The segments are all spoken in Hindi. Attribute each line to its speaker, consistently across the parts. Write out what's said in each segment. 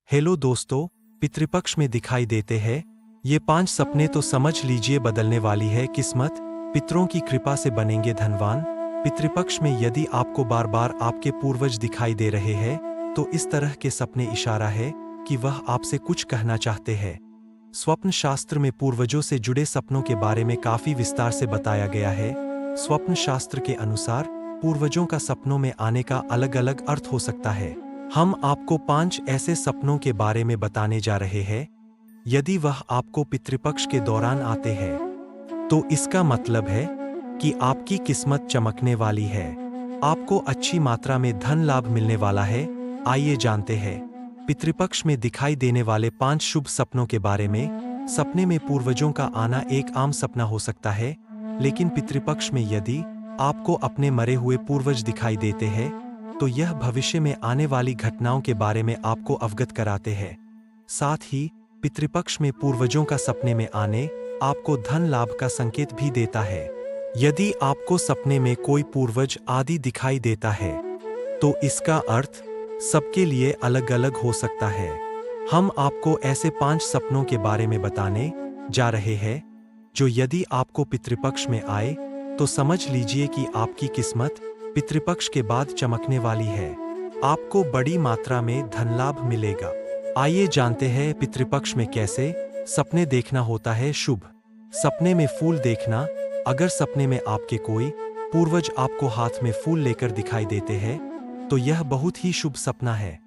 Speaker 1: हेलो दोस्तों, पितृपक्ष में दिखाई देते हैं ये 5 सपने तो समझ लीजिए बदलने वाली है किस्मत। पितरों की कृपा से बनेंगे धनवान। पितृपक्ष में यदि आपको बार बार आपके पूर्वज दिखाई दे रहे हैं तो इस तरह के सपने इशारा है कि वह आपसे कुछ कहना चाहते हैं। स्वप्न शास्त्र में पूर्वजों से जुड़े सपनों के बारे में काफी विस्तार से बताया गया है। स्वप्न शास्त्र के अनुसार पूर्वजों का सपनों में आने का अलग अलग अर्थ हो सकता है। हम आपको 5 ऐसे सपनों के बारे में बताने जा रहे हैं। यदि वह आपको पितृपक्ष के दौरान आते हैं तो इसका मतलब है कि आपकी किस्मत चमकने वाली है। आपको अच्छी मात्रा में धन लाभ मिलने वाला है। आइए जानते हैं पितृपक्ष में दिखाई देने वाले 5 शुभ सपनों के बारे में। सपने में पूर्वजों का आना एक आम सपना हो सकता है, लेकिन पितृपक्ष में यदि आपको अपने मरे हुए पूर्वज दिखाई देते हैं तो यह भविष्य में आने वाली घटनाओं के बारे में आपको अवगत कराते हैं। साथ ही पितृपक्ष में पूर्वजों का सपने में आने आपको धन लाभ का संकेत भी देता है। यदि आपको सपने में कोई पूर्वज आदि दिखाई देता है तो इसका अर्थ सबके लिए अलग अलग हो सकता है। हम आपको ऐसे 5 सपनों के बारे में बताने जा रहे हैं जो यदि आपको पितृपक्ष में आए तो समझ लीजिए कि आपकी किस्मत पितृपक्ष के बाद चमकने वाली है। आपको बड़ी मात्रा में धन लाभ मिलेगा। आइए जानते हैं पितृपक्ष में कैसे सपने देखना होता है शुभ। सपने में फूल देखना। अगर सपने में आपके कोई पूर्वज आपको हाथ में फूल लेकर दिखाई देते हैं तो यह बहुत ही शुभ सपना है।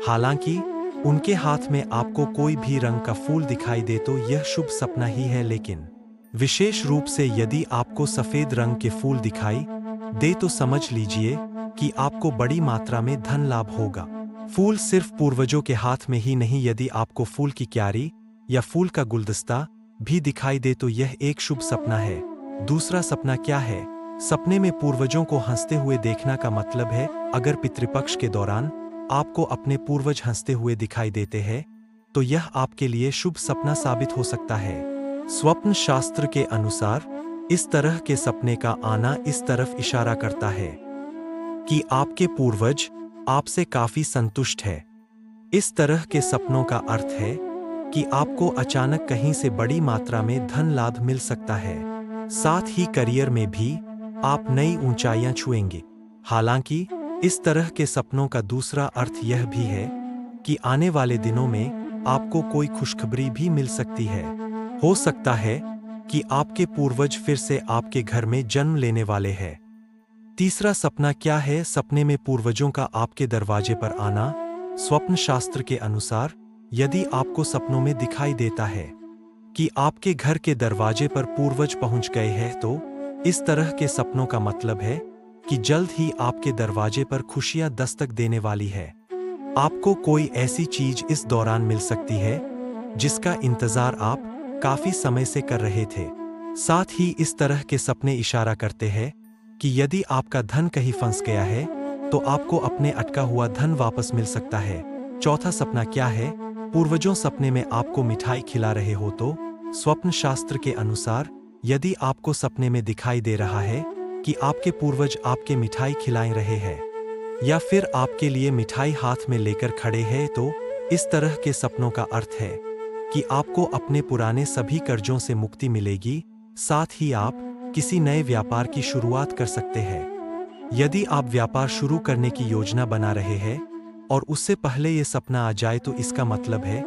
Speaker 1: हालांकि उनके हाथ में आपको कोई भी रंग का फूल दिखाई दे तो यह शुभ सपना ही है, लेकिन विशेष रूप से यदि आपको सफेद रंग के फूल दिखाई दे तो समझ लीजिए कि आपको बड़ी मात्रा में धन लाभ होगा। फूल सिर्फ पूर्वजों के हाथ में ही नहीं, यदि आपको फूल की क्यारी या फूल का गुलदस्ता भी दिखाई दे तो यह एक शुभ सपना है। दूसरा सपना क्या है? सपने में पूर्वजों को हंसते हुए देखना का मतलब है अगर पितृपक्ष के दौरान आपको अपने पूर्वज हंसते हुए दिखाई देते हैं तो यह आपके लिए शुभ सपना साबित हो सकता है। स्वप्न शास्त्र के अनुसार इस तरह के सपने का आना इस तरफ इशारा करता है कि आपके पूर्वज आपसे काफी संतुष्ट है। इस तरह के सपनों का अर्थ है कि आपको अचानक कहीं से बड़ी मात्रा में धन लाभ मिल सकता है। साथ ही करियर में भी आप नई ऊंचाइयां छुएंगे। हालांकि इस तरह के सपनों का दूसरा अर्थ यह भी है कि आने वाले दिनों में आपको कोई खुशखबरी भी मिल सकती है। हो सकता है कि आपके पूर्वज फिर से आपके घर में जन्म लेने वाले हैं। तीसरा सपना क्या है? सपने में पूर्वजों का आपके दरवाजे पर आना। स्वप्न शास्त्र के अनुसार यदि आपको सपनों में दिखाई देता है कि आपके घर के दरवाजे पर पूर्वज पहुंच गए हैं तो इस तरह के सपनों का मतलब है कि जल्द ही आपके दरवाजे पर खुशियां दस्तक देने वाली है। आपको कोई ऐसी चीज इस दौरान मिल सकती है जिसका इंतजार आप काफी समय से कर रहे थे। साथ ही इस तरह के सपने इशारा करते हैं कि यदि आपका धन कहीं फंस गया है तो आपको अपने अटका हुआ धन वापस मिल सकता है। चौथा सपना क्या है? पूर्वजों सपने में आपको मिठाई खिला रहे हो तो स्वप्न शास्त्र के अनुसार यदि आपको सपने में दिखाई दे रहा है कि आपके पूर्वज आपके मिठाई खिला रहे हैं या फिर आपके लिए मिठाई हाथ में लेकर खड़े हैं तो इस तरह के सपनों का अर्थ है कि आपको अपने पुराने सभी कर्जों से मुक्ति मिलेगी। साथ ही आप किसी नए व्यापार की शुरुआत कर सकते हैं। यदि आप व्यापार शुरू करने की योजना बना रहे हैं और उससे पहले ये सपना आ जाए तो इसका मतलब है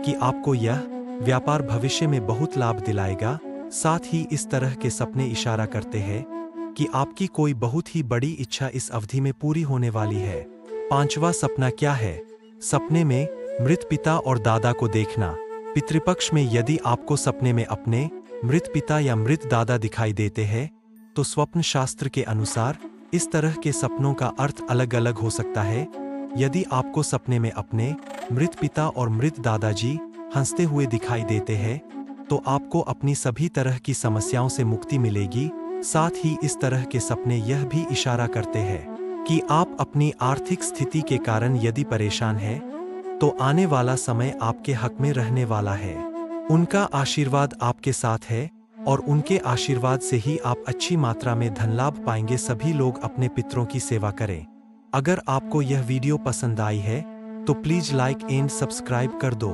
Speaker 1: कि आपको यह व्यापार भविष्य में बहुत लाभ दिलाएगा। साथ ही इस तरह के सपने इशारा करते हैं कि आपकी कोई बहुत ही बड़ी इच्छा इस अवधि में पूरी होने वाली है। पांचवा सपना क्या है? सपने में मृत पिता और दादा को देखना। पितृपक्ष में यदि आपको सपने में अपने मृत पिता या मृत दादा दिखाई देते हैं तो स्वप्न शास्त्र के अनुसार इस तरह के सपनों का अर्थ अलग अलग हो सकता है। यदि आपको सपने में अपने मृत पिता और मृत दादाजी हंसते हुए दिखाई देते हैं तो आपको अपनी सभी तरह की समस्याओं से मुक्ति मिलेगी। साथ ही इस तरह के सपने यह भी इशारा करते हैं कि आप अपनी आर्थिक स्थिति के कारण यदि परेशान हैं तो आने वाला समय आपके हक में रहने वाला है। उनका आशीर्वाद आपके साथ है और उनके आशीर्वाद से ही आप अच्छी मात्रा में धन लाभ पाएंगे। सभी लोग अपने पितरों की सेवा करें। अगर आपको यह वीडियो पसंद आई है तो प्लीज लाइक एंड सब्सक्राइब कर दो।